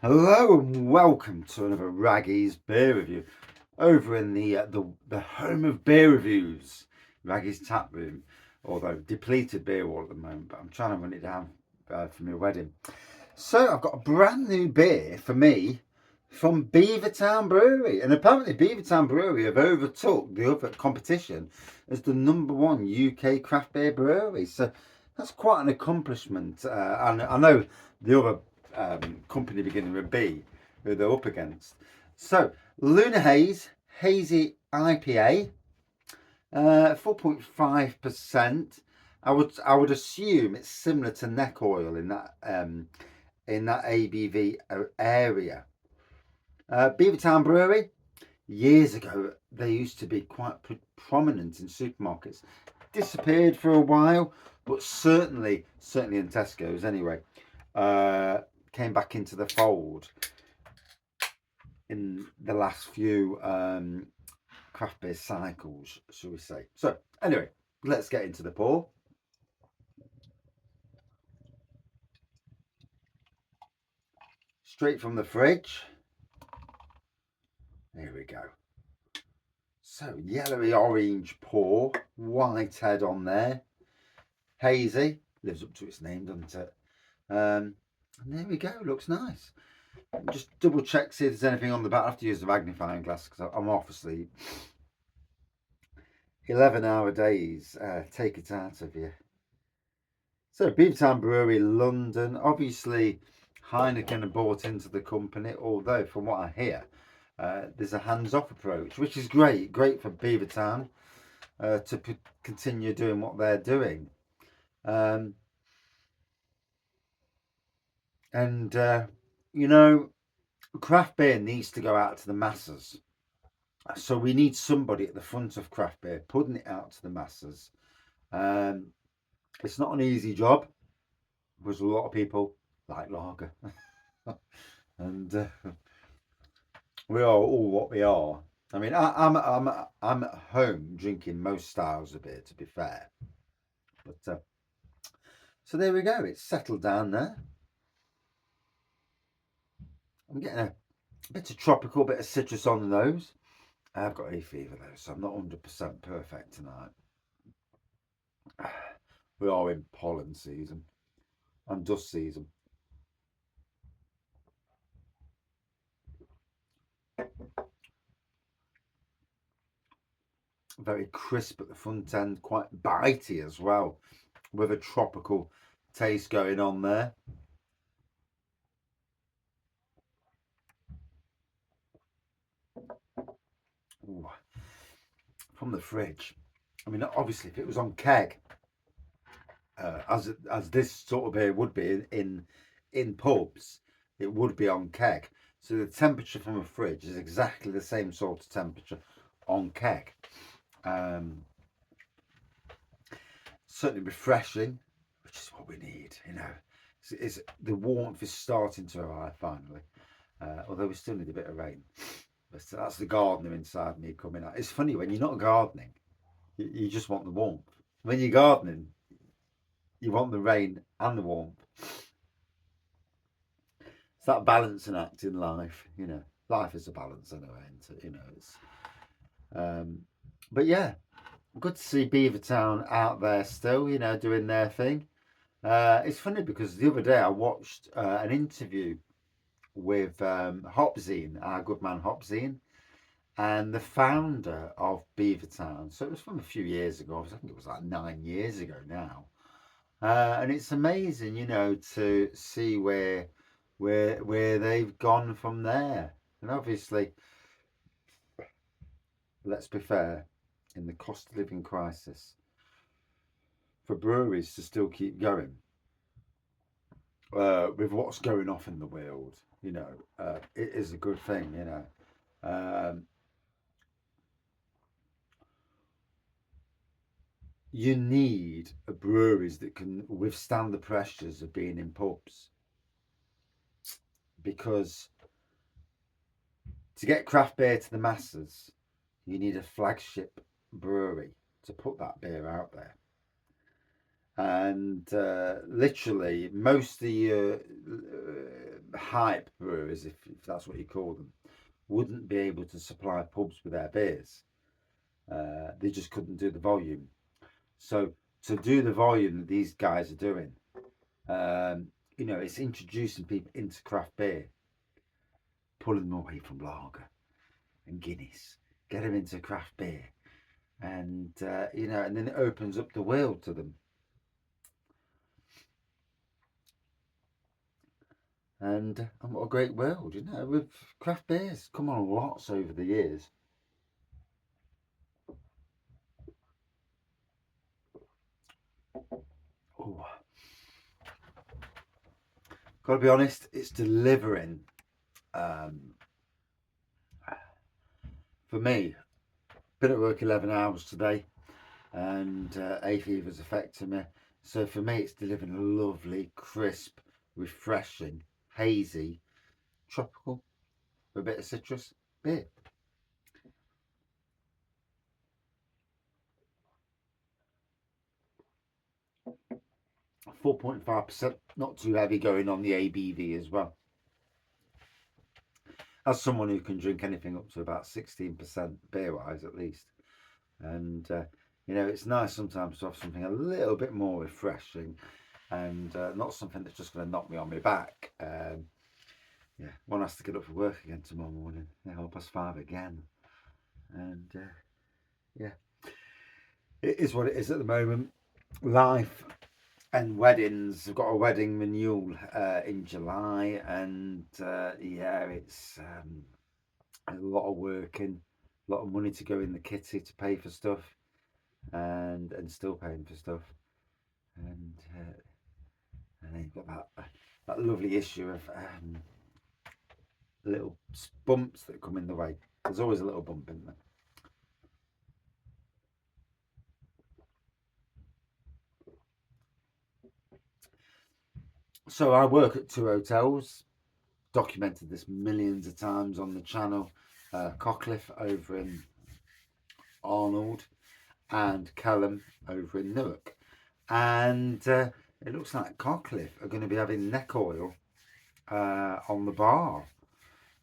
Hello and welcome to another Raggy's beer review over in the home of beer reviews, Raggy's tap room. Although depleted beer wall at the moment, but I'm trying to run it down for my wedding. So I've got a brand new beer for me from Beavertown Brewery, and apparently Beavertown Brewery have overtook the other competition as the #1 UK craft beer brewery. So that's quite an accomplishment. And I know the other company beginning with B who they're up against. So Lunar Haze Hazy IPA, 4.5%. I would assume it's similar to neck oil in that ABV area. Beavertown Brewery. Years ago, they used to be quite prominent in supermarkets. Disappeared for a while, but certainly in Tesco's anyway. Came back into the fold in the last few craft beer cycles, shall we say. So anyway, let's get into the pour. Straight from the fridge. There we go. So yellowy orange pour, white head on there. Hazy, lives up to its name, doesn't it? And there we go, looks nice. Just double check, see if there's anything on the back. I have to use the magnifying glass because I'm off asleep. 11-hour days, take it out of you. So Beavertown Brewery, London. Obviously Heineken are bought into the company, although from what I hear, there's a hands-off approach, which is great for Beavertown to continue doing what they're doing. You know, craft beer needs to go out to the masses. So we need somebody at the front of craft beer putting it out to the masses. It's not an easy job because a lot of people like lager. And we are all what we are. I mean, I'm at home drinking most styles of beer, to be fair. But so there we go. It's settled down there. I'm getting a bit of tropical, bit of citrus on the nose. I've got hay fever though, so I'm not 100% perfect tonight. We are in pollen season and dust season. Very crisp at the front end, quite bitey as well, with a tropical taste going on there. Ooh. From the fridge. I mean, obviously, if it was on keg, as this sort of beer would be in pubs, it would be on keg. So the temperature from a fridge is exactly the same sort of temperature on keg. Certainly refreshing, which is what we need. You know, it's the warmth is starting to arrive finally. Although we still need a bit of rain. But that's the gardener inside me coming out. It's funny when you're not gardening, you just want the warmth. When you're gardening, you want the rain and the warmth. It's that balancing act in life, you know. Life is a balance anyway, isn't it? You know, it's. But yeah, good to see Beavertown out there still, you know, doing their thing. It's funny because the other day I watched an interview with Hopzine, our good man Hopzine, and the founder of Beavertown. So it was from a few years ago. I think it was like 9 years ago now. And it's amazing, you know, to see where they've gone from there. And obviously, let's be fair, in the cost of living crisis, for breweries to still keep going with what's going off in the world, you know, it is a good thing, you know. You need breweries that can withstand the pressures of being in pubs, because to get craft beer to the masses, you need a flagship brewery to put that beer out there. And literally, most of the hype brewers, if that's what you call them, wouldn't be able to supply pubs with their beers. They just couldn't do the volume. So to do the volume that these guys are doing, it's introducing people into craft beer, pulling them away from lager and Guinness, get them into craft beer, and and then it opens up the world to them. And what a great world, with craft beers come on lots over the years. Oh, gotta be honest, it's delivering. For me, been at work 11 hours today, and hay fever's affecting me. So for me, it's delivering a lovely, crisp, refreshing, hazy, tropical, with a bit of citrus beer. 4.5%, not too heavy, going on the ABV as well. As someone who can drink anything up to about 16% beer wise, at least. And it's nice sometimes to have something a little bit more refreshing, and not something that's just going to knock me on my back. One has to get up for work again tomorrow morning. 5:30 again. And it is what it is at the moment. Life and weddings. I've got a wedding renewal in July, and it's a lot of working, a lot of money to go in the kitty to pay for stuff, and still paying for stuff, and then you've got that lovely issue of little bumps that come in the way. There's always a little bump in there. So I work at two hotels. Documented this millions of times on the channel. Cockcliffe over in Arnold, and Callum over in Newark. And it looks like Cockcliffe are going to be having neck oil on the bar.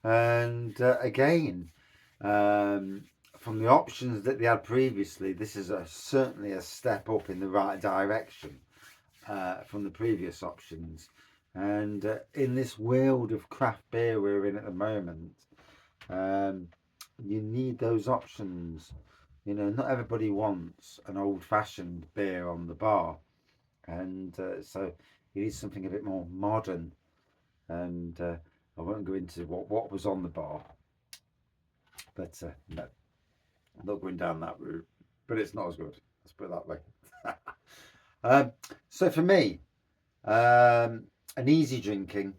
And again, from the options that they had previously, this is certainly a step up in the right direction from the previous options. And in this world of craft beer we're in at the moment, you need those options. Not everybody wants an old-fashioned beer on the bar, and so you need something a bit more modern. And I won't go into what was on the bar, but no, I'm not going down that route. But it's not as good. Let's put it that way. So for me, an easy drinking,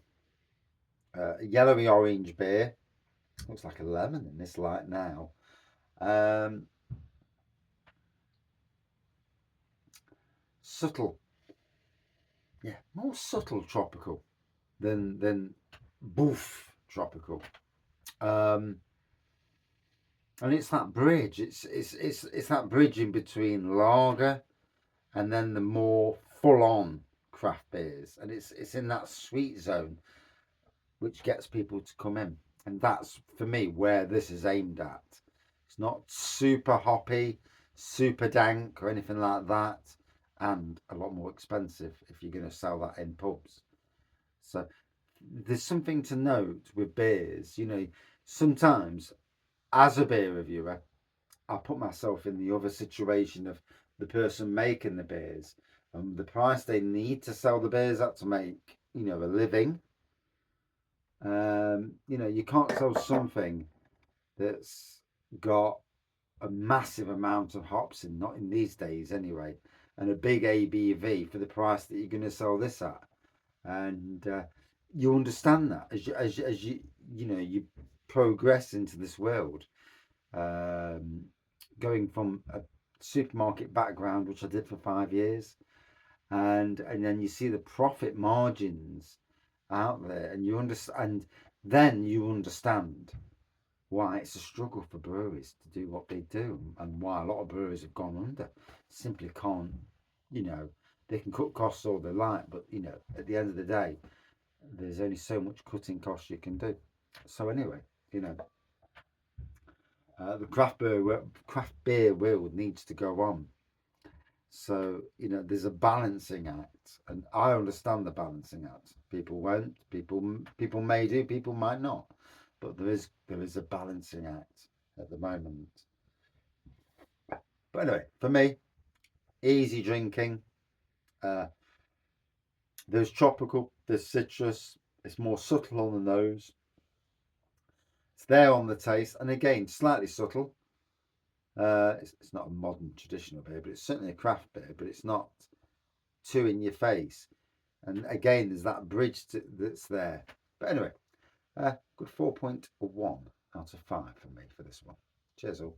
yellowy orange beer. Looks like a lemon in this light now. Subtle, more subtle tropical than boof tropical. And it's that bridge. It's that bridge in between lager and then the more full-on craft beers, and it's in that sweet zone which gets people to come in. And that's for me where this is aimed at. It's not super hoppy, super dank or anything like that, and a lot more expensive if you're going to sell that in pubs. So there's something to note with beers. Sometimes as a beer reviewer, I put myself in the other situation of the person making the beers and the price they need to sell the beers at to make a living. You can't sell something that's got a massive amount of hops in, not in these days anyway, and a big ABV for the price that you're going to sell this at. And you understand that as you progress into this world, going from a supermarket background, which I did for 5 years, and then you see the profit margins out there, and you understand, then you understand why it's a struggle for breweries to do what they do, and why a lot of breweries have gone under. Simply can't, they can cut costs all they like, but at the end of the day, there's only so much cutting costs you can do. So anyway, you know, the craft beer world needs to go on. So you know, there's a balancing act, and I understand the balancing act. People won't. People may do. People might not. But there is a balancing act at the moment. But anyway, for me, easy drinking. Uh, there's tropical. There's citrus. It's more subtle on the nose. It's there on the taste, and again, slightly subtle. It's not a modern traditional beer, but it's certainly a craft beer. But it's not too in your face. And again, there's that bridge that's there. But anyway, good 4.1 out of 5 for me for this one. Cheers all.